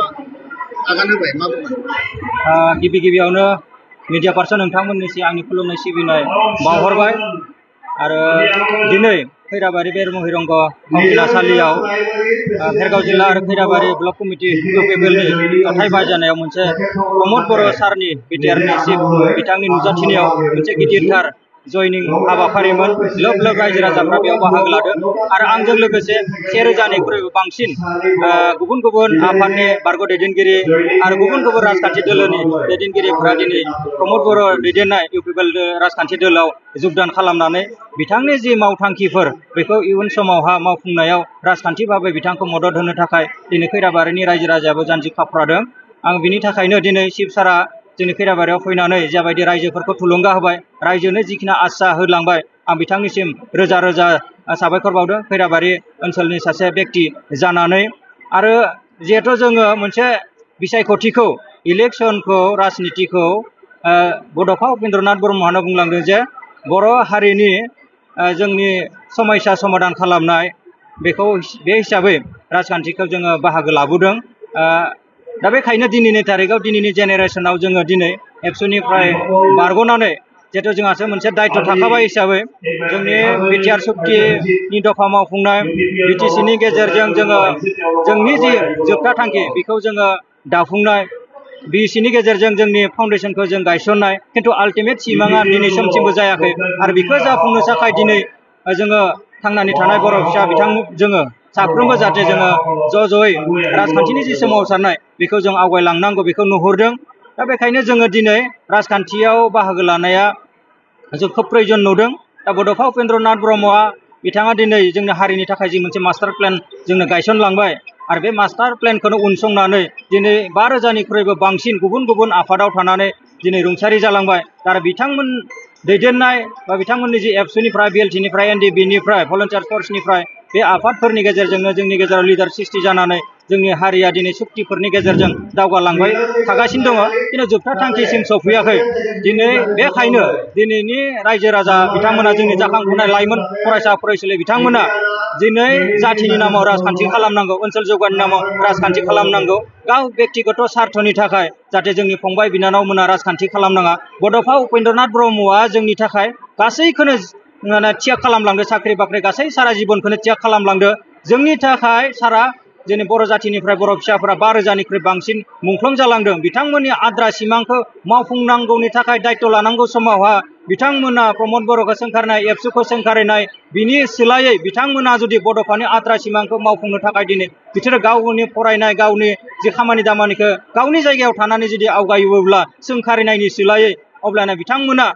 आगान होबाय मा बुङो गिबि गिबियावनो मिडिया पार्सन नोंथांमोननिसिम आंनि खुलुमनाय सिबिनाय बावहरबाय आरो दिनै खैराबारि बेरमो हिरंग फावथिनासालियाव भेरगाव जिल्ला आरो खैराबारि ब्लक कमिटि इउपिपिएलनि जथाय बायजानायाव मोनसे प्रमद बर' सारनि बिटिआरनि चिफ बिथांनि नुजाथिनायाव मोनसे गिदिरथार जयनिं हाबाफारिमोन लोब लोब रायजो राजाफ्रा बेयाव बाहागो लादों आरो आंजों लोगोसे 1000निख्रुइबो बांसिन गुबुन गुबुन आफादनि बारग' दैदेनगिरि आरो गुबुन गुबुन राजखान्थि दोलोनि दैदेनगिरिफोरा दिनै प्रमद बर' दैदेननाय इउपिपिएल राजखान्थि दोलोआव जुगदान खालामनानै बिथांनि जि मावथांखिफोर बेखौ इयुन समावहा मावफुंनायाव राजखान्थि भाबै बिथांखौ मदद होनो थाखाय दिनै खैराबारिनि रायजो राजायाबो जानजि खाफ्रादों आं बिनि थाखायनो दिनै चिफ सारा जोंनि खैराबारियाव फैनानै जाबायदि रायजोफोरखौ थुलुंगा होबाय रायजोनो जिखिनि आसा होलांबाय आं बिथांनिसिम रोजा रोजा साबायखर बावदों खैराबारि ओनसोलनि सासे बेक्ति जानानै आरो जिहेथु जोङो मोनसे बिसायख'थिखौ इलेक्सनखौ राजनितिखौ बड'फा उपेन्द्रनाथ ब्रह्मआनो बुंलांदों जे बर' हारिनि जोंनि समस्या समाधान खालामनाय बेखौ बे हिसाबै राजखान्थिखौ जोङो बाहागो लाबोदों दा बेखायनो दिनैनि तारिखआव दिनैनि जेनेरेसनाव जोङो दिनै एबसुनिफ्राय बारग'नानै जिहेतु जोंहासो मोनसे दायित्व थाखाबाय हिसाबै जोंनि बिटिआर सुक्तिनि दफा मावफुंनाय बिटिसिनि गेजेरजों जोङो जोंनि जि जोबथा थांखि बेखौ जोङो दाफुंनाय बिसिनि गेजेरजों जोंनि फाउन्डेसनखौ जों गायसननाय खिन्थु आल्टिमेट सिमाङा दिनैसिमबो जायाखै आरो बेखौ जाफुंनो थाखाय दिनै जोङो थांनानै थानाय बर' फिसा बिथां जोङो साफ्रोमबो जाहाथे जोङो ज'यै राजखान्थिनि जि सोमावसारनाय बेखौ जों आवगायलांनांगौ बेखौ नुहुरदों दा बेखायनो जोङो दिनै राजखान्थियाव बाहागो लानाया जों खोब प्रयजन नुदों दा बड'फा उपेन्द्रनाथ ब्रह्मआ बिथाङा दिनै जोंनि हारिनि थाखाय जि मोनसे मास्टार प्लेन जोंनो गायसनलांबाय आरो बे मास्टार प्लेनखौनो उनसंनानै दिनै 5000निख्रुइबो बांसिन गुबुन गुबुन आफादाव थानानै दिनै रुंसारि जालांबाय आरो बिथांमोन दैदेननाय बा बिथांमोननि जि एबसुनिफ्राय बिएलटिनिफ्राय एनडिबिनिफ्राय भलन्टियार फर्सनिफ्राय बे आफादफोरनि गेजेरजोंनो जोंनि गेजेराव लिडार सृष्टि जानानै जोंनि हारिया दिनै सुक्तिफोरनि गेजेरजों दावगालांबाय थागासिनो दङ खिन्थु जोबथा थांखिसिम सफैयाखै दिनै बेखायनो दिनैनि रायजो राजा बिथांमोना जोंनि जाखांफुनाय लाइमोन फरायसा फरायसुलि बिथांमोना दिनै जाथिनि नामाव राजखान्थि खालामनांगौ ओनसोल जौगानायनि नामाव राजखान्थि खालामनांगौ गाव बेक्तिगत स्वार्थनि थाखाय जाहाथे जोंनि फंबाय बिनानावमोना राजखान्थि खालामनाङा बड'फा उपेन्द्रनाथ ब्रह्मआ जोंनि थाखाय गासैखौनो त्याग खालामलांदो साख्रि बाख्रि गासै सारा जिबनखौनो त्याग खालामलांदो जोंनि थाखाय सारा जोंनि बर' जाथिनिफ्राय बर' फिसाफोरा 5000निख्रुइ बांसिन मुंख्लं जालांदों बिथांमोननि आद्रा सिमांखौ मावफुंनांगौनि थाखाय दायित्व लानांगौ समावहा बिथांमोना प्रमद बर'खौ सोंखारनाय एबसुखौ सोंखारिनाय बिनि सोलायै बिथांमोना जुदि बड'फानि आद्रा सिमांखौ मावफुंनो थाखाय दिनै बिसोरो गावनि फरायनाय गावनि जि खामानि दामानिखौ गावनि जायगायाव थानानै जुदि आवगायोब्ला सोंखारिनायनि सोलायै अब्लाना बिथांमोना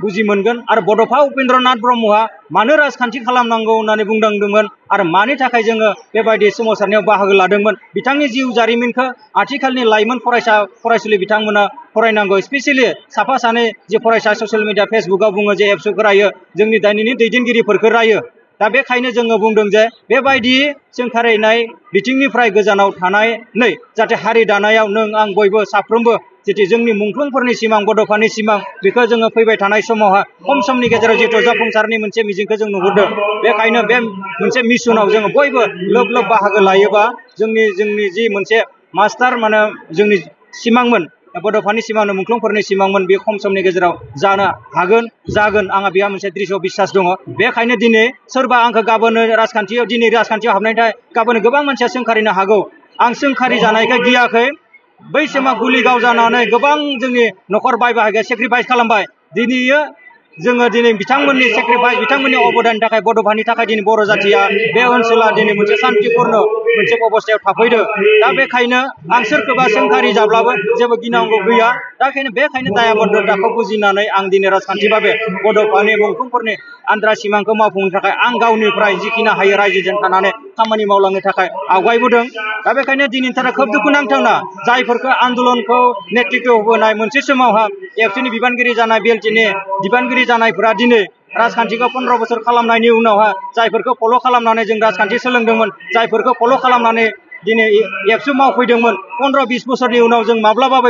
बुजि मोनगोन आरो बड'फा उपेन्द्रनाथ ब्रह्मआ मानो राजखान्थि खालामनांगौ होननानै बुंदोंमोन आरो मानि थाखाय जोङो बेबायदि सोमावसारनायाव बाहागो लादोंमोन बिथांनि जिउ जारिमिनखौ आथिखालनि लाइमोन फरायसा फरायसुलि बिथांमोना फरायनांगौ स्पेसियेलि साफा सानै जे फरायसा ससियेल मिडिया फेसबुकआव बुङो जे एबसुखौ रायो जोंनि दानिनि दैदेनगिरिफोरखौ रायो दा बेखायनो जोङो बुंदों जे बेबायदि सोंखारिनाय बिथिंनिफ्राय गोजानाव थानानै जाहाथे हारि दानायाव नों आं बयबो साफ्रोमबो जितु जोंनि मुंख्लंफोरनि सिमां बड'फानि सिमां बेखौ जोङो फैबाय थानाय समावहा खम समनि गेजेराव जितु जाफुंसारनि मोनसे मिजिंखौ जों नुहुरदों बेखायनो बे मोनसे मिशनाव जोङो बयबो लोब लोब बाहागो लायोबा जोंनि जि मोनसे मास्टार माने जोंनि सिमांमोन बड'फानि सिमांनो मुंख्लंफोरनि सिमांमोन बे खम समनि गेजेराव जानो हागोन जागोन आंहा बेहा मोनसे दृढ़ बिश्वास दङ बेखायनो दिनै सोरबा आंखौ गाबोन राजखान्थियाव हाबनायथाय गाबोन गोबां मानसिया सोंखारिनो हागौ आं सोंखारि जानायखाय गियाखै बै समाव गुलि गावजानानै गोबां जोंनि न'खर बाय बाहागिया सेक्रिफाइस खालामबाय दिनैयो जोङो दिनै बिथांमोननि सेक्रिफाइस बिथांमोननि अबदाननि थाखाय बड'फानि थाखाय दिनै बर' जाथिया बे ओनसोला दिनै मोनसे सान्तिपुर्ण मोनसे अबस्थायाव थाफैदों दा बेखायनो आं सोरखौबा सोंखारि जाब्लाबो जेबो गिनांगौ गैया दा बेखायनो दायाबद्धताखौ बुजिनानै आं दिनै राजखान्थि भाबै बड'फानि मुंख्लंफोरनि आद्रा सिमांखौ मावफुंनो थाखाय आं गावनिफ्राय जिखिनि हायो रायजोजों थानानै खामानि मावलांनो थाखाय आवगायबोदों दा बेखायनो दिनैनि थाखाय खोब दुखु नांथावना जायफोरखौ आन्दलनखौ नेतृत्व होबोनाय मोनसे समावहा एबसुनि बिबानगिरि जानाय बिएलटिनि बिबानगिरि जानायफोरा दिनै राजखान्थिखौ 15 बोसोर खालामनायनि उनावहा जायफोरखौ फल' खालामनानै जों राजखान्थि सोलोंदोंमोन जायफोरखौ फल' खालामनानै दिनै एबसु मावफैदोंमोन 15-20 बोसोरनि उनाव जों माब्लाबाबो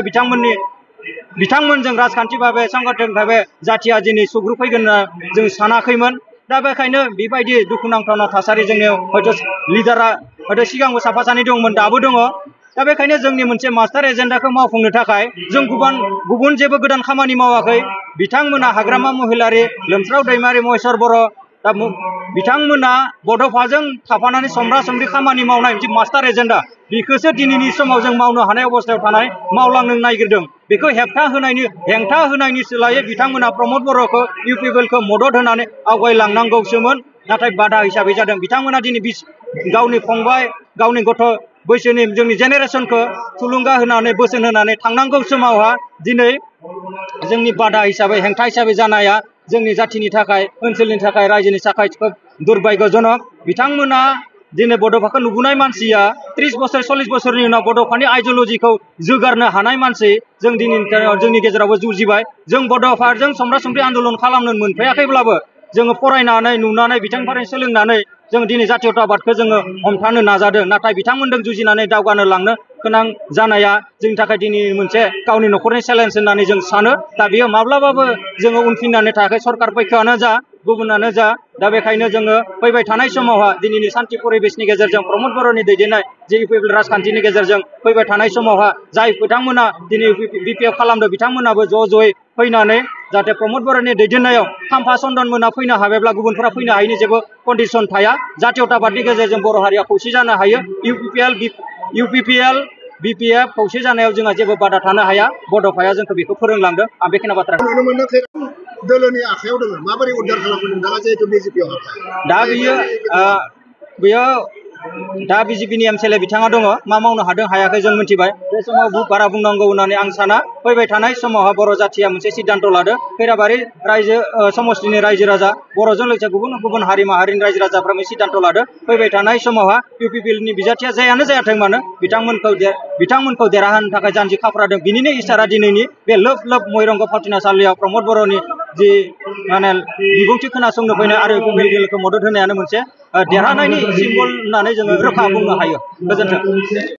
बिथांमोनजों राजखान्थि भाबै संगठन भाबै जाथिया दिनै सुग्रुफैगोन होनना जों सानाखैमोन दा बेखायनो बेबायदि दुखुनांथावना थासारि जोंनियाव हयथ' लिडारा हयथ' सिगांबो साफा सानै दंमोन दाबो दङ दा बेखायनो जोंनि मोनसे मास्टार एजेन्डाखौ मावफुंनो थाखाय जों गुबुन जेबो गोदान खामानि मावाखै। बिथांमोना हाग्रामा महिलारि, लोमस्राव दैमारि, महेश्वर बर' दा बिथांमोना बड'फाजों थाफानानै समब्रा समब्रि खामानि मावनाय मोनसे मास्टार एजेन्डा बेखौसो दिनैनि समाव जों मावनो हानाय अबस्थायाव थानाय मावलांनो नागिरदों। बेखौ हेंथा होनायनि सोलायै बिथांमोना प्रमद बर'खौ इउपिपिएलखौ मदद होनानै आवगायलांनांगौसोमोन, नाथाय बादा हिसाबै जादों। बिथांमोना दिनै गावनि फंबाय, गावनि गथ' बैसोनि जोंनि जेनेरेसनखौ थुलुंगा होनानै बोसोन होनानै थांनांगौ समावहा दिनै जोंनि बादा हिसाबै हेंथा हिसाबै जानाया जोंनि जाथिनि थाखाय, ओनसोलनि थाखाय, रायजोनि थाखाय खोब दुर्भाग्यजनक। बिथांमोना दिनै बड'फाखौ नुबोनाय मानसिया 30 बोसोर 40 बोसोरनि उनाव बड'फानि आइडिय'लजिखौ जोगारनो हानाय मानसि जों दिनै जोंनि गेजेरावबो जुजिबाय। जों बड'फाजों समब्रा समब्रि आन्दलन खालामनो मोनफायाखैब्लाबो जोङो फरायनानै नुनानै बिथांनिफ्राय सोलोंनानै जों दिनै जातीयताबादखौ जोङो हमथानो नाजादों। नाथाय बिथांमोनजों जुजिनानै दावगानो लांनो गोनां जानाया जोंनि थाखाय दिनै मोनसे गावनि न'खरनि चेलेन्ज होननानै जों सानो। दा बेयो माब्लाबाबो जोङो उनफिननानै थायाखै, सरकार पक्षआनो जा गुबुनानो जा। दा बेखायनो जोङो फैबाय थानाय समावहा दिनैनि सान्थि परिबेसनि गेजेरजों प्रमद बर'नि दैदेननाय जे इउपिपिएल राजखान्थिनि गेजेरजों फैबाय थानाय समावहा जाय बिथांमोना दिनै बिपिएफ खालामदों बिथांमोनाबो ज'-ज'यै फैनानै जाहाथे प्रमद बर'नि दैदेननायाव खाम्फा चन्दन मोना फैनो हाबायब्ला गुबुनफोरा फैनो हायैनि जेबो कन्डिसन थाया। जातीयताबादनि गेजेरजों बर' हारिया खौसे जानो हायो। इउपिपिएल बिपिएफ खौसे जानायाव जोंहा जेबो बादा थानो हाया। बड'फाया जोंखौ बेखौ फोरोंलांदों। आं बेखिनि बाथ्राखौ नुनो मोनाखै दोलोनि आखायाव दङ। माबोरै उद्धार खालामगोन नोंथाङा जिहेतु बिजेपिआव दा बेयो दा बिजेपिनि एमएलए बिथाङा दङ। मा मावनो हादों हायाखै जों मिथिबाय। बे समाव बारा बुंनांगौ होननानै आं साना। फैबाय थानाय समावहा बर' जाथिया मोनसे सिद्धान्त लादों। खैराबारि रायजो समष्टिनि रायजो राजा, बर'जों लोगोसे गुबुन गुबुन हारि माहारिनि रायजो राजाफ्रा मोनसे सिद्धान्त लादों। फैबाय थानाय समावहा इउपिपिएलनि बिजाथिया जायानो जायाथों मानो बिथांमोनखौ देरहाहोनो थाखाय जानजि खाफ्रादों। बिनिनो इसारा दिनैनि बे लोब लोब महिरंग फावथिनासालियाव प्रमद बर'नि जि माने बिबुंथि खोनासंनो फैनाय आरो इउपिपिएलखौ मदद होनायानो मोनसे देरहानायनि सिम्बल होननानै जोङो रोखा बुंनो हायो। गोजोन्थों।